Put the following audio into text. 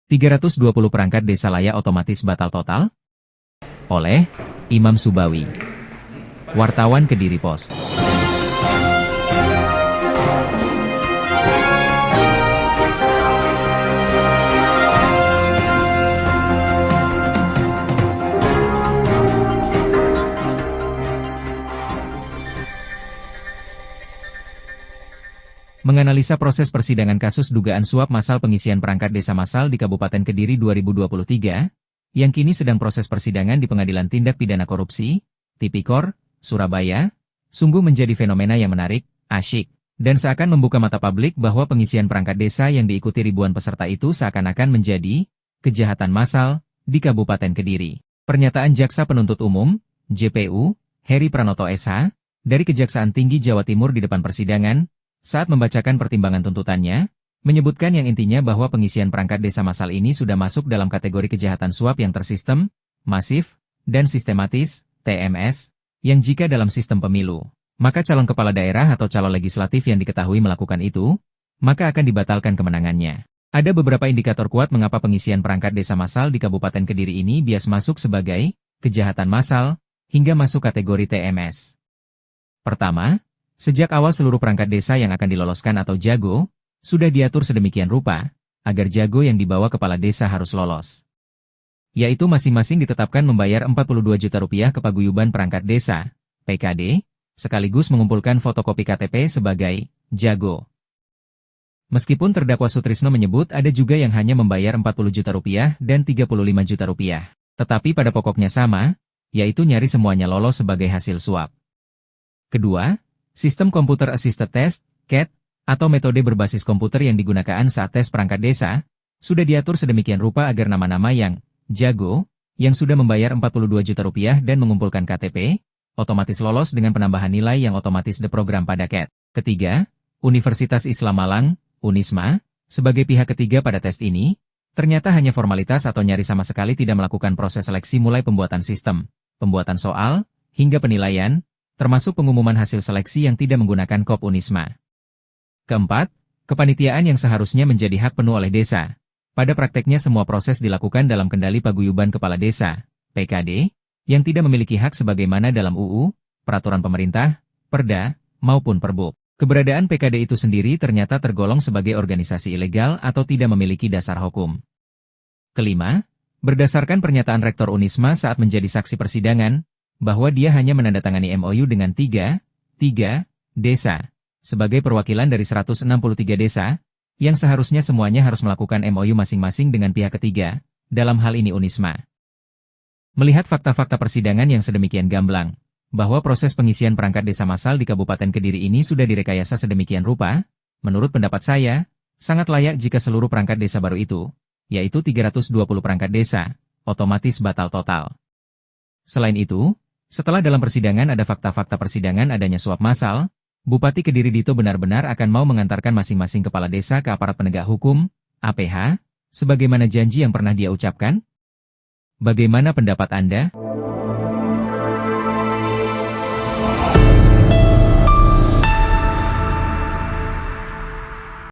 320 perangkat desa layak otomatis batal total? Oleh Imam Subawi, wartawan Kediri Pos. Menganalisa proses persidangan kasus dugaan suap massal pengisian perangkat desa massal di Kabupaten Kediri 2023, yang kini sedang proses persidangan di Pengadilan Tindak Pidana Korupsi, Tipikor, Surabaya, sungguh menjadi fenomena yang menarik, asyik, dan seakan membuka mata publik bahwa pengisian perangkat desa yang diikuti ribuan peserta itu seakan-akan menjadi kejahatan massal di Kabupaten Kediri. Pernyataan Jaksa Penuntut Umum, JPU, Heri Pranoto SH, dari Kejaksaan Tinggi Jawa Timur di depan persidangan, saat membacakan pertimbangan tuntutannya, menyebutkan yang intinya bahwa pengisian perangkat desa massal ini sudah masuk dalam kategori kejahatan suap yang tersistem, masif, dan sistematis, TMS, yang jika dalam sistem pemilu, maka calon kepala daerah atau calon legislatif yang diketahui melakukan itu, maka akan dibatalkan kemenangannya. Ada beberapa indikator kuat mengapa pengisian perangkat desa massal di Kabupaten Kediri ini bias masuk sebagai kejahatan massal, hingga masuk kategori TMS. Pertama, sejak awal seluruh perangkat desa yang akan diloloskan atau jago, sudah diatur sedemikian rupa, agar jago yang dibawa kepala desa harus lolos. Yaitu masing-masing ditetapkan membayar Rp42 juta ke paguyuban perangkat desa, PKD, sekaligus mengumpulkan fotokopi KTP sebagai jago. Meskipun terdakwa Sutrisno menyebut ada juga yang hanya membayar Rp40 juta dan Rp35 juta, tetapi pada pokoknya sama, yaitu nyaris semuanya lolos sebagai hasil suap. Kedua, Sistem Computer Assisted Test, CAT, atau metode berbasis komputer yang digunakan saat tes perangkat desa, sudah diatur sedemikian rupa agar nama-nama yang jago, yang sudah membayar Rp42 juta dan mengumpulkan KTP, otomatis lolos dengan penambahan nilai yang otomatis diprogram pada CAT. Ketiga, Universitas Islam Malang, Unisma, sebagai pihak ketiga pada tes ini, ternyata hanya formalitas atau nyaris sama sekali tidak melakukan proses seleksi mulai pembuatan sistem, pembuatan soal, hingga penilaian, termasuk pengumuman hasil seleksi yang tidak menggunakan KOP Unisma. Keempat, kepanitiaan yang seharusnya menjadi hak penuh oleh desa. Pada prakteknya semua proses dilakukan dalam kendali paguyuban kepala desa, PKD, yang tidak memiliki hak sebagaimana dalam UU, peraturan pemerintah, Perda, maupun Perbuk. Keberadaan PKD itu sendiri ternyata tergolong sebagai organisasi ilegal atau tidak memiliki dasar hukum. Kelima, berdasarkan pernyataan Rektor Unisma saat menjadi saksi persidangan, bahwa dia hanya menandatangani MOU dengan 3 desa, sebagai perwakilan dari 163 desa, yang seharusnya semuanya harus melakukan MOU masing-masing dengan pihak ketiga, dalam hal ini Unisma. Melihat fakta-fakta persidangan yang sedemikian gamblang, bahwa proses pengisian perangkat desa massal di Kabupaten Kediri ini sudah direkayasa sedemikian rupa, menurut pendapat saya, sangat layak jika seluruh perangkat desa baru itu, yaitu 320 perangkat desa, otomatis batal total. Selain itu, setelah dalam persidangan ada fakta-fakta persidangan adanya suap massal, Bupati Kediri Dito benar-benar akan mau mengantarkan masing-masing kepala desa ke aparat penegak hukum, APH, sebagaimana janji yang pernah dia ucapkan? Bagaimana pendapat Anda?